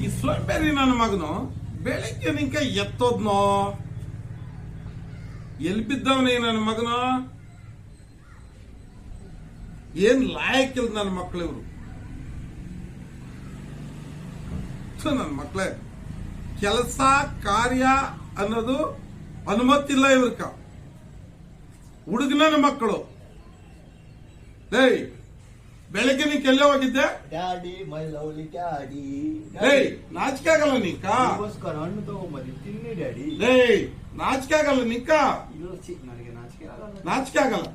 ಈ ಸೋಂಬೇರಿ ನನ್ನ ಮಗನು ಬೆಳಿಗ್ಗೆ ನಿಂಕ ಎತ್ತೋದ್ನೋ ಎಲ್ಲಿ ಬಿದ್ದವನೇ ನನ್ನ ಮಗನು ಏನ್ ಲಾಯಕ್ಕಿಲ್ಲ ನನ್ನ ಮಕ್ಕಳು ಇವರು ನನ್ನ ಮಕ್ಕಳೇ ಕೆಲಸ ಕಾರ್ಯ ಅನ್ನೋದು ಅನುಮತಿ ಇಲ್ಲ ಇವ್ರಕ ಹುಡುಗನ ಮಕ್ಕಳು ಬೆಳಗ್ಗೆ ನೀ ಕೆಲ್ಲ ಹೋಗಿದ್ದೆ ಡ್ಯಾಡಿ ಮೈ ಲವ್ಲಿ ಡ್ಯಾಡಿ ನಾಚಿಕೆ ಆಗಲ್ಲ ನೀಕ ಹಣ್ಣು ತಗೊಂಬರಿ ತಿನ್ನಿ ಡ್ಯಾಡಿ ನಾಚಿಕೆ ಆಗಲ್ಲ ನೀಕ ನನಗೆ ನಾಚಿಕೆ ಆಗಲ್ಲ ನಾಚಿಕೆ ಆಗಲ್ಲ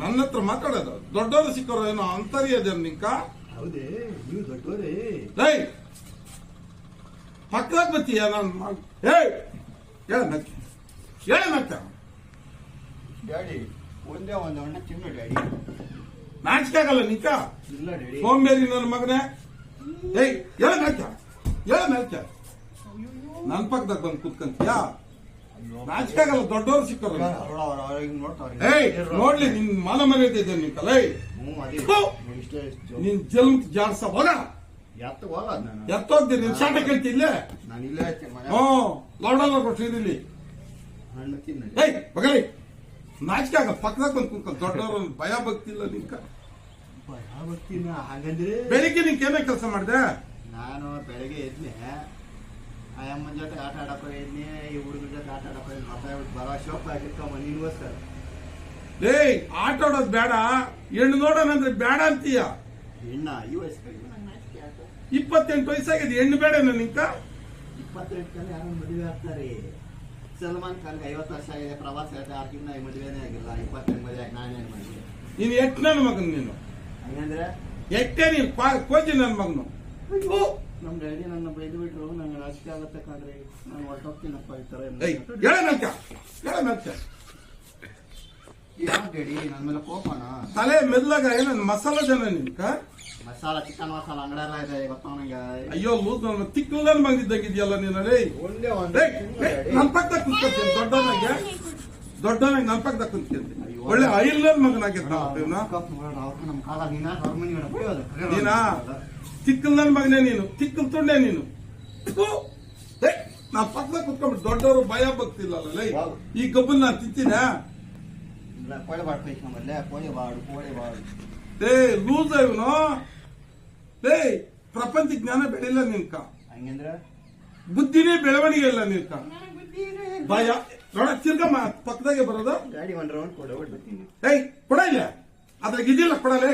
ನನ್ನ ಹತ್ರ ಮಾತಾಡೋದು ದೊಡ್ಡವರು ಸಿಕ್ಕರು ಏನೋ ಅಂತರ್ಯದ ನಿಂಕ ಹೌದೇ ನೀವು ದೊಡ್ಡವರೇ ಪಕ್ಕದಾಗ ಬತ್ತೀಯ ನಾನು ಹೇಳ ಡ್ಯಾಡಿ ಒಂದೇ ಒಂದು ಹಣ್ಣು ತಿನ್ನು ಡ್ಯಾಡಿ ನಾಚಿಕೆ ಆಗಲ್ಲ ನಿಂಕ ಇಲ್ಲ ಡ್ಯಾಡಿ ಸೋಂಬೇರಿ ನನ್ನ ಮಗನೇ ಹೇಳ ನನ್ ಪಕ್ಕದಾಗ ಬಂದು ಕೂತ್ಕಂತೀಯ ನಾಚಿಕೆ ಆಗಲ್ಲ ದೊಡ್ಡವರು ಸಿಕ್ಕರು ನೋಡ್ಲಿ ನಿನ್ ಮಾನ ಮರ್ಯಾದೆ ಇದೆ ನಿಂಕಲ್ಲ ನಿನ್ ಜನ್ಮ ಜಾಡ್ಸ ಹೋಗ ಎತ್ತೋಗ್ತೀನಿ ನಿನ್ ಶಾಟ ಕೇಳ್ತಿ ಇಲ್ಲೇ ಲೌಡಲ್ಲ ಕೊಟ್ಟಿರಲಿ ಬಗಲಿ ನಾಚಿಕೆ ಆಗಲ್ಲ ಪಕ್ಕದಾಗ ಬಂದು ಕೂತ್ಕೊಂಡು ದೊಡ್ಡವರು ಭಯ ಭಕ್ತಿಲ್ಲ ನಿಂಕ ಬೆಳಿಗ್ಗೆ ನಿಂಕ ಏನೇ ಕೆಲಸ ಮಾಡಿದೆ ನಾನು ಬೆಳಗ್ಗೆ ಎದ್ನೆ ಅಮ್ಮನ ಜೊತೆ ಆಟ ಆಡಕ್ ಹೋಗಿದ್ನಿ ಈ ಹುಡುಗರ ಜೊತೆ ಆಟ ಆಡಕ್ ಹೋಗಿದ್ನಿ ಮತ್ತೆ ಬರೋ ಶೋಕ್ ಆಗಿರ್ತಾವ ನಿನ್ಗೋಸ್ಕರ ಆಟ ಆಡೋದು ಬೇಡ ಹೆಣ್ಣು ನೋಡೋಣಂದ್ರೆ ಬೇಡ ಅಂತೀಯ ಹೆಣ್ಣ ಈ ವಯಸ್ಸು 28 ವಯಸ್ಸಾಗಿದೆ ಹೆಣ್ಣು ಬೇಡ ನಿಂಕ 28 ಯಾರು ಮದುವೆ ಆಗ್ತಾರೆ ಸಲ್ಮಾನ್ ಖಾನ್ 50 ವರ್ಷ ಆಗಿದೆ ಪ್ರವಾಸ ಆಯ್ತು ಆರ್ಕಿನ್ನ ಮದುವೆನೇ ಆಗಿಲ್ಲ 28 ಮದುವೆ ಆಗಿ ನಾನೇನು ಮಾಡಿದೆ ನೀನು ಎಟ್ ನನ್ನ ಮಗನ್ ನೀನು ಹಂಗಂದ್ರೆ ಎಟ್ಟೆ ನೀನು ಕೋಚಿ ನನ್ನ ಮಗನು ನಮ್ ಡ್ಯಾಡಿ ನನ್ನ ಬೈದು ಬಿಟ್ರು ನಂಗೆ ರಾಜಕೀಯ ಆಗತ್ತೆ ಕಾಣ್ರಿ ನಾನು ಹೊರಟೋಗ್ತೀನಪ್ಪ ಈ ತರ ಯಾವ ಡ್ಯಾಡಿ ನನ್ನ ಮೇಲೆ ಕೋಪನ ತಲೆ ಮೆದ್ಲಾಗ ಏನ ಮಸಾಲ ಜನ ನಿನ್ಕ ಮಸಾಲ ಚಿಕನ್ ಮಸಾಲ ಅಂಗಡೆಲ್ಲ ಇದೆ ಗೊತ್ತ ನಂಗೆ ಅಯ್ಯೋ ಲೂಸ್ ನನ್ನ ತಿಕ್ಕಲ್ ಬಂದಿದ್ದಾಗಿದ್ಯಲ್ಲ ನೀನಲ್ಲಿ ಒಂದೇ ನನ್ ಪಕ್ಕದಾಗ ಕುಂತ್ಕೊತೀನಿ ದೊಡ್ಡವನಾಗ ನನ್ ಪಕ್ಕದಾಗ ಕುಂತ್ಕೊಂತೀನಿ ಒಳ್ಳೆ ಐಲ್ ನನ್ ಮಗನಾಗಿದ್ದ ನಮ್ ಕಾಲ ನೀನಾ ತಿಕ್ಕಲ್ ನನ್ ಮಗನೇ ನೀನು ತಿಕ್ಕಲ್ ತುಂಡೆ ನೀನು ನಾನ್ ಪಕ್ಕದಾಗ ಕುತ್ಕೊಂಡ್ಬಿಟ್ಟು ದೊಡ್ಡವರು ಭಯ ಭಕ್ತಿಲ್ಲಲ್ಲ ಈ ಗಬ್ಬನ್ ನಾನ್ ತಿಂತೀನ ಲೂಸ್ ಇವನು ಪ್ರಪಂಚ ಜ್ಞಾನ ಬೆಳಿಲ್ಲ ನಿನ್ಕ ಹಂಗಂದ್ರೆ ಬುದ್ಧಿನೇ ಬೆಳವಣಿಗೆ ಇಲ್ಲ ನಿನ್ಕ ಭಯ ನೋಡ ತಿರ್ಗಮ್ಮ ಪಕ್ಕದಾಗೆ ಬರೋದು ಗಾಡಿ ಒಂದ್ ರೌಂಡ್ ಕೊಡ ಕೊಡ ಇಲ್ಲ ಅದ್ರಾಗ ಇದಿಲ್ಲ ಕೊಡಲೇ